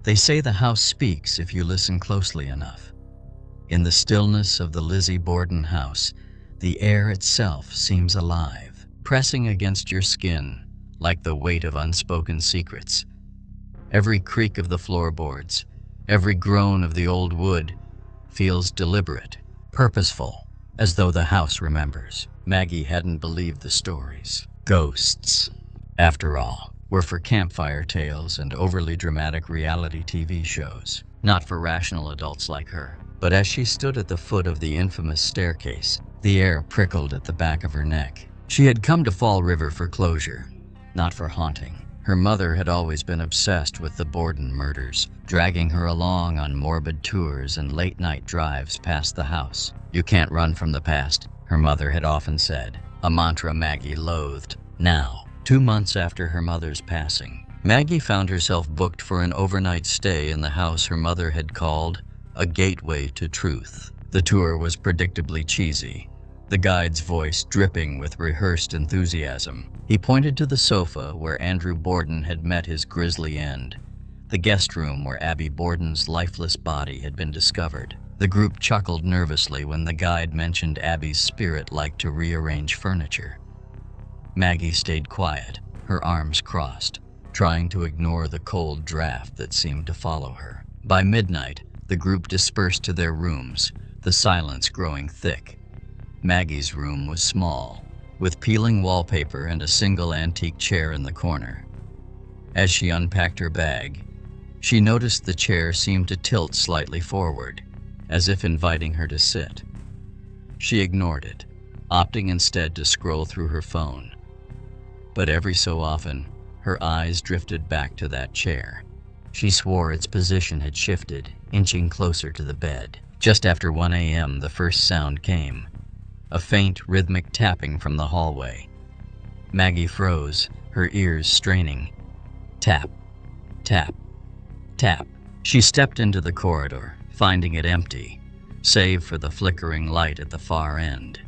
They say the house speaks if you listen closely enough. In the stillness of the Lizzie Borden house, the air itself seems alive, pressing against your skin like the weight of unspoken secrets. Every creak of the floorboards, every groan of the old wood feels deliberate, purposeful, as though the house remembers. Maggie hadn't believed the stories. Ghosts, after all, were for campfire tales and overly dramatic reality TV shows, not for rational adults like her. But as she stood at the foot of the infamous staircase, the air prickled at the back of her neck. She had come to Fall River for closure, not for haunting. Her mother had always been obsessed with the Borden murders, dragging her along on morbid tours and late-night drives past the house. "You can't run from the past," her mother had often said, a mantra Maggie loathed. Now, 2 months after her mother's passing, Maggie found herself booked for an overnight stay in the house her mother had called a gateway to truth. The tour was predictably cheesy, the guide's voice dripping with rehearsed enthusiasm. He pointed to the sofa where Andrew Borden had met his grisly end, the guest room where Abby Borden's lifeless body had been discovered. The group chuckled nervously when the guide mentioned Abby's spirit liked to rearrange furniture. Maggie stayed quiet, her arms crossed, trying to ignore the cold draft that seemed to follow her. By midnight, the group dispersed to their rooms, the silence growing thick. Maggie's room was small, with peeling wallpaper and a single antique chair in the corner. As she unpacked her bag, she noticed the chair seemed to tilt slightly forward, as if inviting her to sit. She ignored it, opting instead to scroll through her phone. But every so often, her eyes drifted back to that chair. She swore its position had shifted, inching closer to the bed. Just after 1 a.m., the first sound came, a faint, rhythmic tapping from the hallway. Maggie froze, her ears straining. Tap, tap, tap. She stepped into the corridor, finding it empty, save for the flickering light at the far end.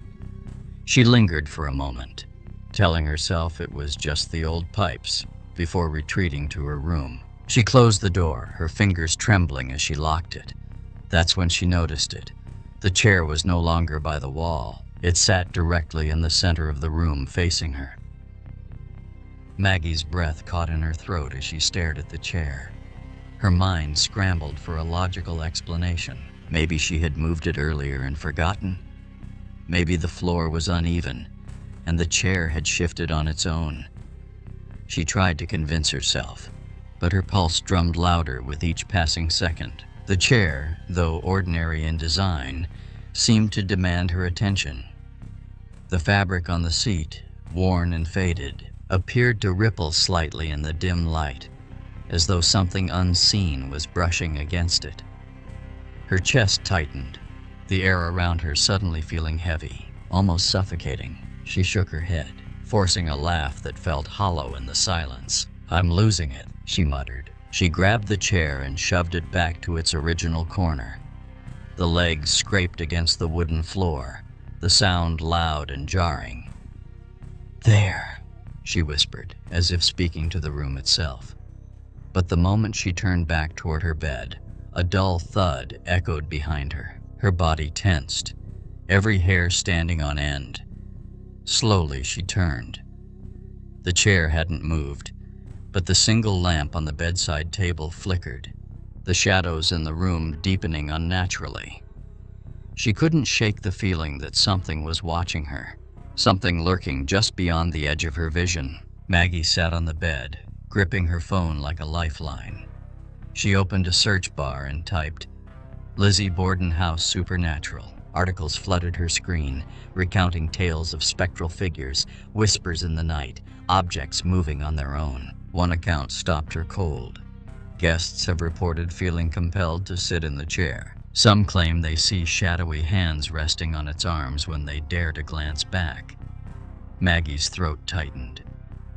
She lingered for a moment, telling herself it was just the old pipes, before retreating to her room. She closed the door, her fingers trembling as she locked it. That's when she noticed it. The chair was no longer by the wall. It sat directly in the center of the room, facing her. Maggie's breath caught in her throat as she stared at the chair. Her mind scrambled for a logical explanation. Maybe she had moved it earlier and forgotten. Maybe the floor was uneven, and the chair had shifted on its own. She tried to convince herself, but her pulse drummed louder with each passing second. The chair, though ordinary in design, seemed to demand her attention. The fabric on the seat, worn and faded, appeared to ripple slightly in the dim light, as though something unseen was brushing against it. Her chest tightened, the air around her suddenly feeling heavy, almost suffocating. She shook her head, forcing a laugh that felt hollow in the silence. "I'm losing it," she muttered. She grabbed the chair and shoved it back to its original corner. The legs scraped against the wooden floor, the sound loud and jarring. "There," she whispered, as if speaking to the room itself. But the moment she turned back toward her bed, a dull thud echoed behind her. Her body tensed, every hair standing on end. Slowly she turned. The chair hadn't moved, but the single lamp on the bedside table flickered, the shadows in the room deepening unnaturally. She couldn't shake the feeling that something was watching her, something lurking just beyond the edge of her vision. Maggie sat on the bed, gripping her phone like a lifeline. She opened a search bar and typed, "Lizzie Borden House Supernatural." Articles flooded her screen, recounting tales of spectral figures, whispers in the night, objects moving on their own. One account stopped her cold. Guests have reported feeling compelled to sit in the chair. Some claim they see shadowy hands resting on its arms when they dare to glance back. Maggie's throat tightened.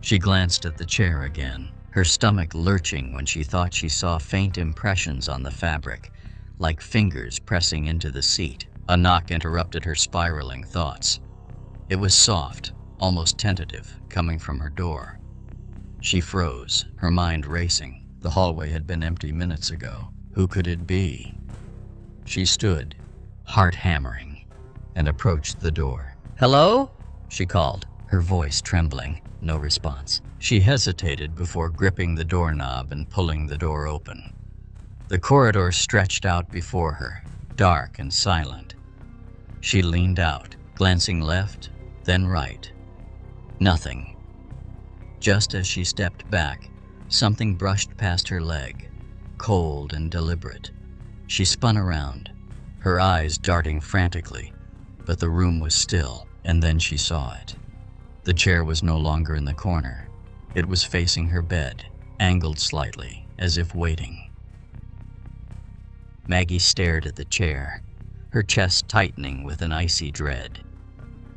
She glanced at the chair again, her stomach lurching when she thought she saw faint impressions on the fabric, like fingers pressing into the seat. A knock interrupted her spiraling thoughts. It was soft, almost tentative, coming from her door. She froze, her mind racing. The hallway had been empty minutes ago. Who could it be? She stood, heart hammering, and approached the door. "Hello?" she called, her voice trembling. No response. She hesitated before gripping the doorknob and pulling the door open. The corridor stretched out before her, dark and silent. She leaned out, glancing left, then right. Nothing. Just as she stepped back, something brushed past her leg, cold and deliberate. She spun around, her eyes darting frantically, but the room was still, and then she saw it. The chair was no longer in the corner. It was facing her bed, angled slightly, as if waiting. Maggie stared at the chair, her chest tightening with an icy dread.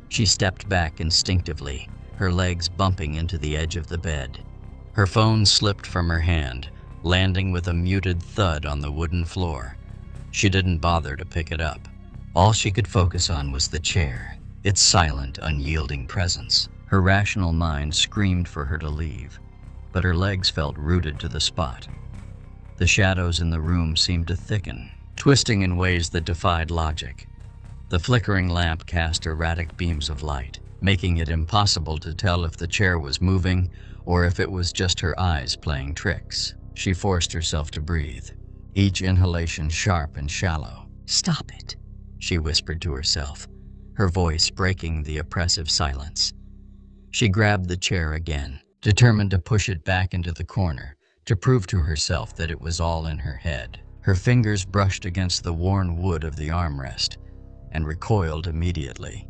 She stepped back instinctively, her legs bumping into the edge of the bed. Her phone slipped from her hand, landing with a muted thud on the wooden floor. She didn't bother to pick it up. All she could focus on was the chair, its silent, unyielding presence. Her rational mind screamed for her to leave, but her legs felt rooted to the spot. The shadows in the room seemed to thicken, twisting in ways that defied logic. The flickering lamp cast erratic beams of light, making it impossible to tell if the chair was moving or if it was just her eyes playing tricks. She forced herself to breathe, each inhalation sharp and shallow. "Stop it," she whispered to herself, her voice breaking the oppressive silence. She grabbed the chair again, determined to push it back into the corner, to prove to herself that it was all in her head. Her fingers brushed against the worn wood of the armrest and recoiled immediately.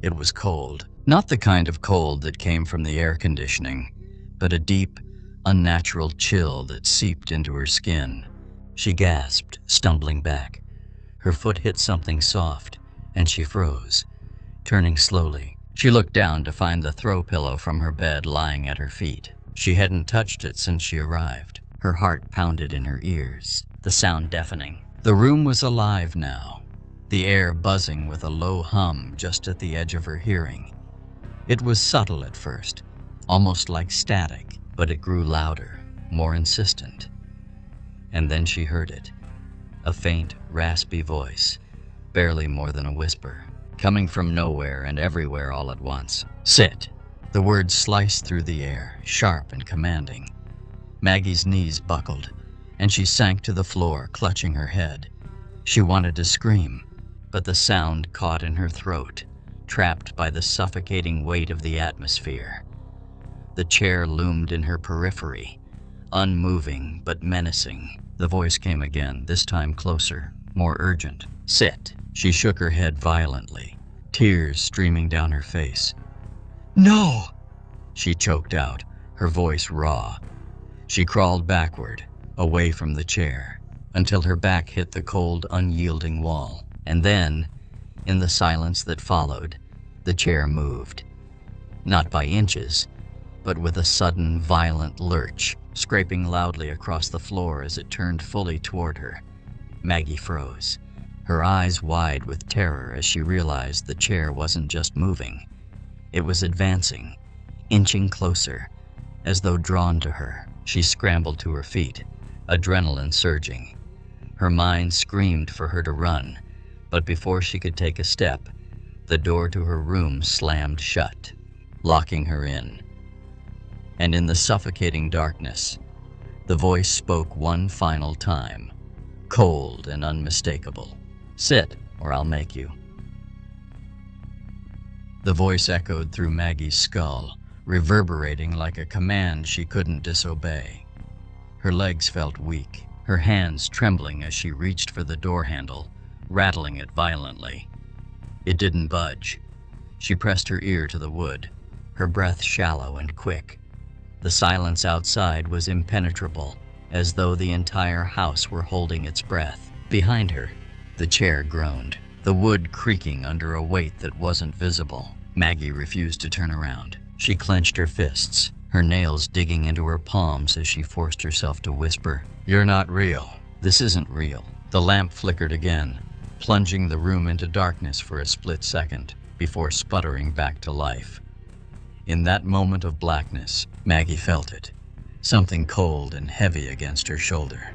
It was cold, not the kind of cold that came from the air conditioning, but a deep, unnatural chill that seeped into her skin. She gasped, stumbling back. Her foot hit something soft, and she froze. Turning slowly, she looked down to find the throw pillow from her bed lying at her feet. She hadn't touched it since she arrived. Her heart pounded in her ears, the sound deafening. The room was alive now, the air buzzing with a low hum just at the edge of her hearing. It was subtle at first, almost like static, but it grew louder, more insistent. And then she heard it, a faint, raspy voice, barely more than a whisper, coming from nowhere and everywhere all at once. "Sit." The words sliced through the air, sharp and commanding. Maggie's knees buckled, and she sank to the floor, clutching her head. She wanted to scream, but the sound caught in her throat, trapped by the suffocating weight of the atmosphere. The chair loomed in her periphery, unmoving but menacing. The voice came again, this time closer, more urgent. "Sit." She shook her head violently, tears streaming down her face. "No!" she choked out, her voice raw. She crawled backward, away from the chair, until her back hit the cold, unyielding wall. And then, in the silence that followed, the chair moved. Not by inches, but with a sudden, violent lurch, scraping loudly across the floor as it turned fully toward her. Maggie froze, her eyes wide with terror as she realized the chair wasn't just moving. It was advancing, inching closer, as though drawn to her. She scrambled to her feet, adrenaline surging. Her mind screamed for her to run, but before she could take a step, the door to her room slammed shut, locking her in. And in the suffocating darkness, the voice spoke one final time, cold and unmistakable. "Sit, or I'll make you." The voice echoed through Maggie's skull, reverberating like a command she couldn't disobey. Her legs felt weak, her hands trembling as she reached for the door handle, rattling it violently. It didn't budge. She pressed her ear to the wood, her breath shallow and quick. The silence outside was impenetrable, as though the entire house were holding its breath. Behind her, the chair groaned, the wood creaking under a weight that wasn't visible. Maggie refused to turn around. She clenched her fists, her nails digging into her palms as she forced herself to whisper, "You're not real. This isn't real." The lamp flickered again, plunging the room into darkness for a split second, before sputtering back to life. In that moment of blackness, Maggie felt it, something cold and heavy against her shoulder.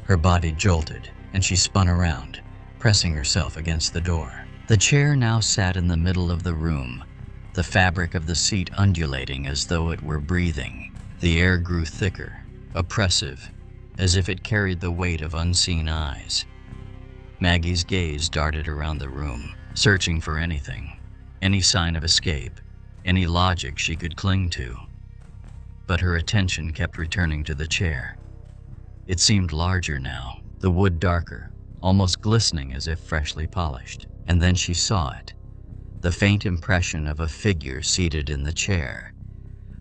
Her body jolted, and she spun around, pressing herself against the door. The chair now sat in the middle of the room, the fabric of the seat undulating as though it were breathing. The air grew thicker, oppressive, as if it carried the weight of unseen eyes. Maggie's gaze darted around the room, searching for anything, any sign of escape, any logic she could cling to. But her attention kept returning to the chair. It seemed larger now, the wood darker, almost glistening as if freshly polished. And then she saw it, the faint impression of a figure seated in the chair.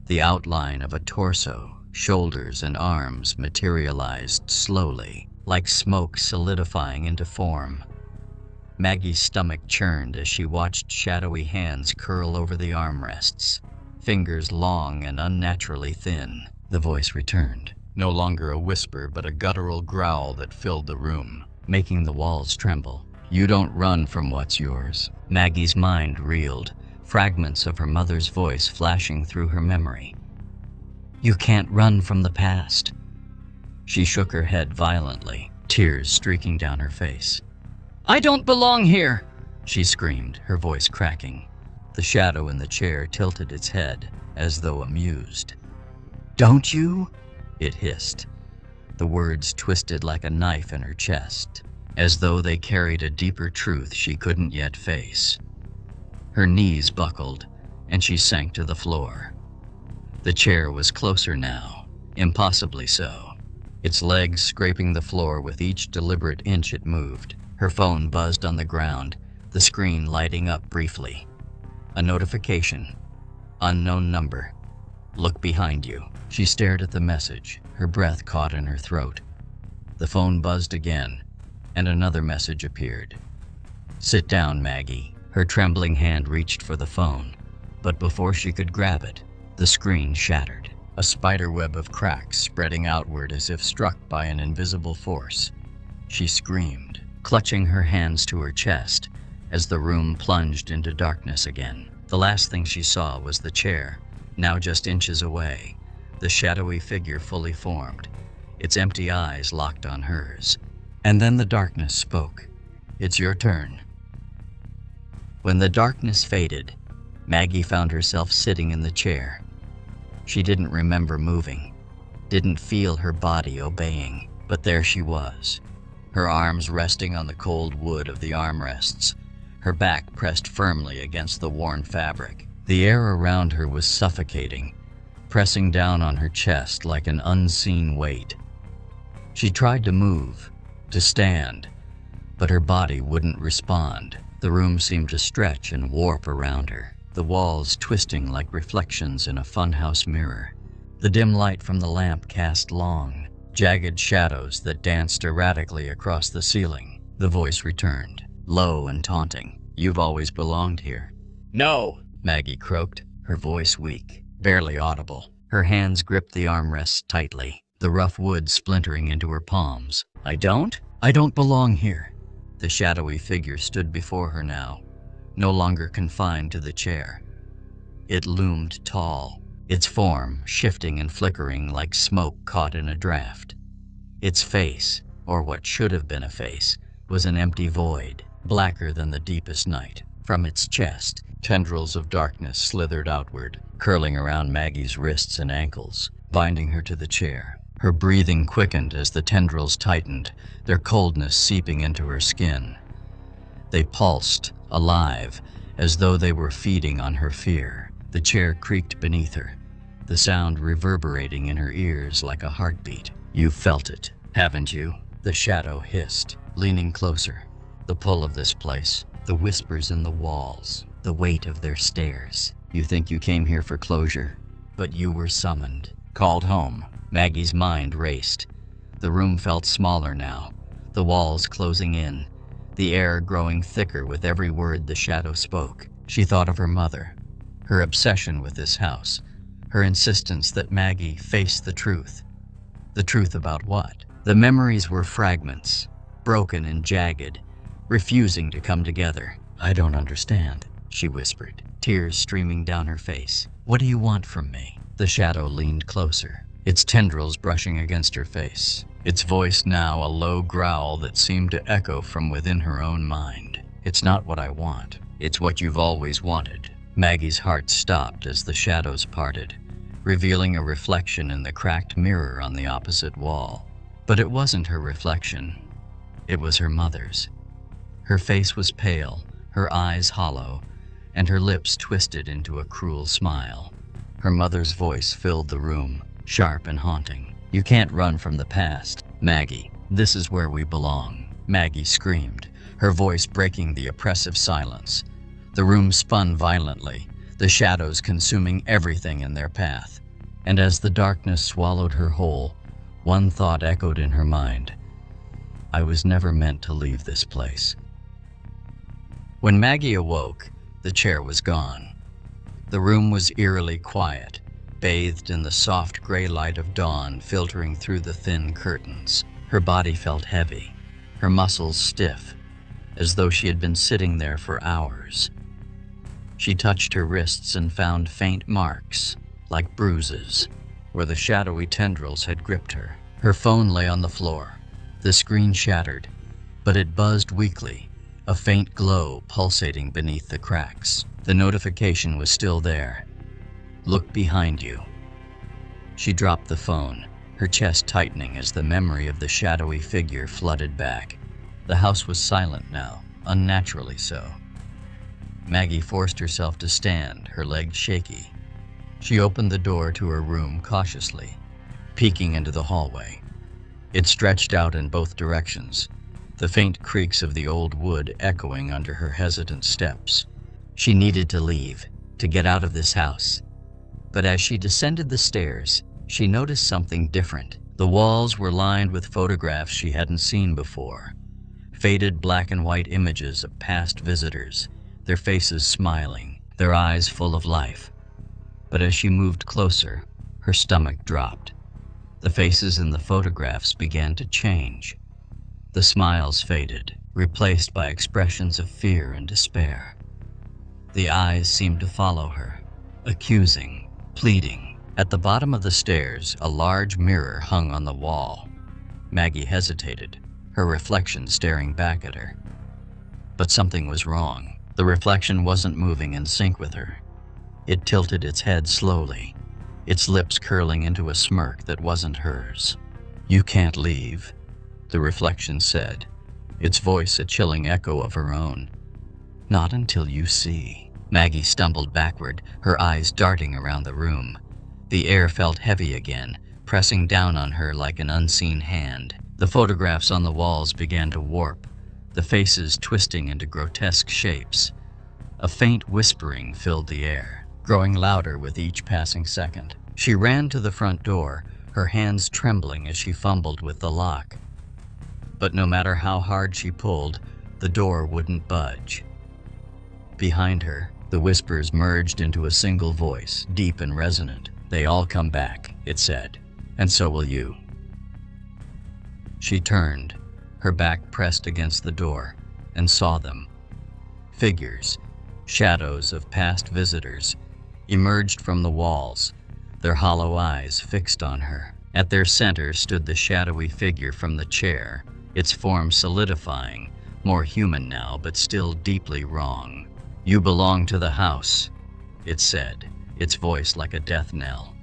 The outline of a torso, shoulders, and arms materialized slowly, like smoke solidifying into form. Maggie's stomach churned as she watched shadowy hands curl over the armrests, fingers long and unnaturally thin. The voice returned, no longer a whisper but a guttural growl that filled the room, making the walls tremble. "You don't run from what's yours." Maggie's mind reeled, fragments of her mother's voice flashing through her memory. "You can't run from the past." She shook her head violently, tears streaking down her face. "I don't belong here!" she screamed, her voice cracking. The shadow in the chair tilted its head, as though amused. "Don't you?" it hissed. The words twisted like a knife in her chest, as though they carried a deeper truth she couldn't yet face. Her knees buckled, and she sank to the floor. The chair was closer now, impossibly so, its legs scraping the floor with each deliberate inch it moved. Her phone buzzed on the ground, the screen lighting up briefly. A notification. Unknown number. "Look behind you." She stared at the message, her breath caught in her throat. The phone buzzed again, and another message appeared. "Sit down, Maggie." Her trembling hand reached for the phone, but before she could grab it, the screen shattered, a spiderweb of cracks spreading outward as if struck by an invisible force. She screamed, clutching her hands to her chest, as the room plunged into darkness again. The last thing she saw was the chair, now just inches away, the shadowy figure fully formed, its empty eyes locked on hers. And then the darkness spoke. "It's your turn." When the darkness faded, Maggie found herself sitting in the chair. She didn't remember moving, didn't feel her body obeying, but there she was, her arms resting on the cold wood of the armrests, her back pressed firmly against the worn fabric. The air around her was suffocating, pressing down on her chest like an unseen weight. She tried to move, to stand, but her body wouldn't respond. The room seemed to stretch and warp around her, the walls twisting like reflections in a funhouse mirror. The dim light from the lamp cast long, jagged shadows that danced erratically across the ceiling. The voice returned, low and taunting. "You've always belonged here." "No!" Maggie croaked, her voice weak, barely audible. Her hands gripped the armrests tightly, the rough wood splintering into her palms. I don't belong here." The shadowy figure stood before her now, no longer confined to the chair. It loomed tall, its form shifting and flickering like smoke caught in a draft. Its face, or what should have been a face, was an empty void, blacker than the deepest night. From its chest, tendrils of darkness slithered outward, curling around Maggie's wrists and ankles, binding her to the chair. Her breathing quickened as the tendrils tightened, their coldness seeping into her skin. They pulsed, alive, as though they were feeding on her fear. The chair creaked beneath her, the sound reverberating in her ears like a heartbeat. "You've felt it, haven't you?" The shadow hissed, leaning closer. "The pull of this place, the whispers in the walls, the weight of their stares. You think you came here for closure, but you were summoned, called home." Maggie's mind raced. The room felt smaller now, the walls closing in, the air growing thicker with every word the shadow spoke. She thought of her mother, her obsession with this house, her insistence that Maggie face the truth. The truth about what? The memories were fragments, broken and jagged, refusing to come together. "I don't understand," she whispered, tears streaming down her face. "What do you want from me?" The shadow leaned closer, its tendrils brushing against her face, its voice now a low growl that seemed to echo from within her own mind. "It's not what I want. It's what you've always wanted." Maggie's heart stopped as the shadows parted, revealing a reflection in the cracked mirror on the opposite wall. But it wasn't her reflection. It was her mother's. Her face was pale, her eyes hollow, and her lips twisted into a cruel smile. Her mother's voice filled the room, sharp and haunting. "You can't run from the past, Maggie. This is where we belong." Maggie screamed, her voice breaking the oppressive silence. The room spun violently, the shadows consuming everything in their path. And as the darkness swallowed her whole, one thought echoed in her mind: "I was never meant to leave this place." When Maggie awoke, the chair was gone. The room was eerily quiet, bathed in the soft gray light of dawn filtering through the thin curtains. Her body felt heavy, her muscles stiff, as though she had been sitting there for hours. She touched her wrists and found faint marks, like bruises, where the shadowy tendrils had gripped her. Her phone lay on the floor. The screen shattered, but it buzzed weakly, a faint glow pulsating beneath the cracks. The notification was still there. "Look behind you." She dropped the phone, her chest tightening as the memory of the shadowy figure flooded back. The house was silent now, unnaturally so. Maggie forced herself to stand, her legs shaky. She opened the door to her room cautiously, peeking into the hallway. It stretched out in both directions, the faint creaks of the old wood echoing under her hesitant steps. She needed to leave, to get out of this house. But as she descended the stairs, she noticed something different. The walls were lined with photographs she hadn't seen before. Faded black and white images of past visitors, their faces smiling, their eyes full of life. But as she moved closer, her stomach dropped. The faces in the photographs began to change. The smiles faded, replaced by expressions of fear and despair. The eyes seemed to follow her, accusing, pleading. At the bottom of the stairs, a large mirror hung on the wall. Maggie hesitated, her reflection staring back at her. But something was wrong. The reflection wasn't moving in sync with her. It tilted its head slowly, its lips curling into a smirk that wasn't hers. "You can't leave," the reflection said, its voice a chilling echo of her own. "Not until you see." Maggie stumbled backward, her eyes darting around the room. The air felt heavy again, pressing down on her like an unseen hand. The photographs on the walls began to warp, the faces twisting into grotesque shapes. A faint whispering filled the air, growing louder with each passing second. She ran to the front door, her hands trembling as she fumbled with the lock. But no matter how hard she pulled, the door wouldn't budge. Behind her, the whispers merged into a single voice, deep and resonant. "They all come back," it said, "and so will you." She turned, her back pressed against the door, and saw them. Figures, shadows of past visitors, emerged from the walls, their hollow eyes fixed on her. At their center stood the shadowy figure from the chair, its form solidifying, more human now but still deeply wrong. "You belong to the house," it said, its voice like a death knell.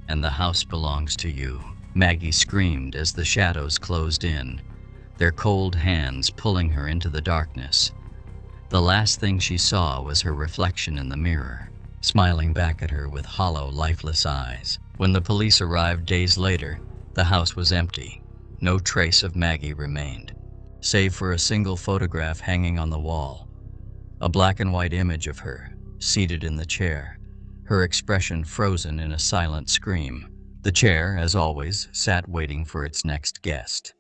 "And the house belongs to you." Maggie screamed as the shadows closed in, their cold hands pulling her into the darkness. The last thing she saw was her reflection in the mirror, smiling back at her with hollow, lifeless eyes. When the police arrived days later, the house was empty. No trace of Maggie remained, save for a single photograph hanging on the wall. A black and white image of her, seated in the chair, her expression frozen in a silent scream. The chair, as always, sat waiting for its next guest.